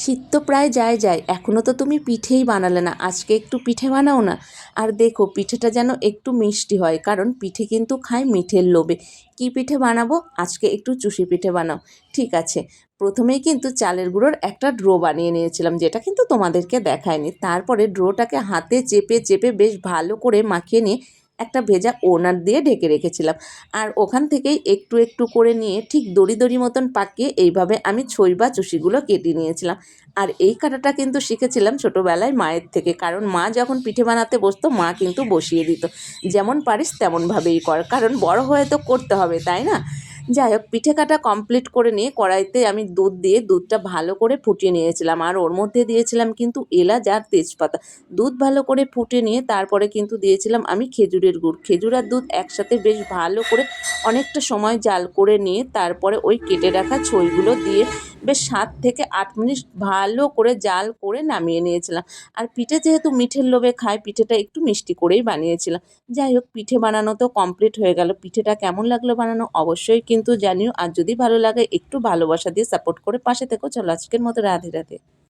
শীত তো প্রায় যায় এখনও তো তুমি পিঠেই বানালে না। আজকে একটু পিঠে বানাও না। আর দেখো পিঠেটা যেন একটু মিষ্টি হয়, কারণ পিঠে কিন্তু খায় মিঠের লোভে। কি পিঠে বানাবো? আজকে একটু চুষি পিঠে বানাও। ঠিক আছে, প্রথমেই কিন্তু চালের গুঁড়োর একটা ড্রো বানিয়ে নিয়েছিলাম, যেটা কিন্তু তোমাদেরকে দেখায়নি। তারপরে ড্রোটাকে হাতে চেপে চেপে বেশ ভালো করে মাখিয়ে নিয়ে একটা ভেজা ওড়না দিয়ে ঢেকে রেখেছিলাম। আর ওখান থেকেই একটু একটু করে নিয়ে ঠিক দড়ি দড়ি মতন পাকিয়ে এইভাবে আমি ছই বা চুষিগুলো কেটে নিয়েছিলাম। আর এই কাটাটা কিন্তু শিখেছিলাম ছোটোবেলায় মায়ের থেকে, কারণ মা যখন পিঠে বানাতে বসতো মা কিন্তু বসিয়ে দিত, যেমন পারিস তেমনভাবেই কর, কারণ বড় হয়ে তো করতে হবে, তাই না? যাই হোক, পিঠে কাটা কমপ্লিট করে নিয়ে কড়াইতে আমি দুধ দিয়ে দুধটা ভালো করে ফুটিয়ে নিয়েছিলাম, আর ওর মধ্যে দিয়েছিলাম কিন্তু এলাচ আর তেজপাতা। দুধ ভালো করে ফুটে নিয়ে তারপরে কিন্তু দিয়েছিলাম আমি খেজুরের গুড়। খেজুর আর দুধ একসাথে বেশ ভালো করে অনেকটা সময় জাল করে নিয়ে তারপরে ওই কেটে রাখা ছইগুলো দিয়ে বেশ 7 থেকে 8 মিনিট ভালো করে জাল করে নামিয়ে নিয়েছিলাম। আর পিঠে যেহেতু মিঠের লোভে খায়, পিঠেটা একটু মিষ্টি করেই বানিয়েছিলাম। যাই হোক, পিঠে বানানো তো কমপ্লিট হয়ে গেল। পিঠেটা কেমন লাগলো বানানো অবশ্যই কিন্তু জানিও। আর যদি ভালো লাগে একটু ভালোবাসা দিয়ে সাপোর্ট করে পাশে থেকো। চলো আজকের মতো রাধে রাধে।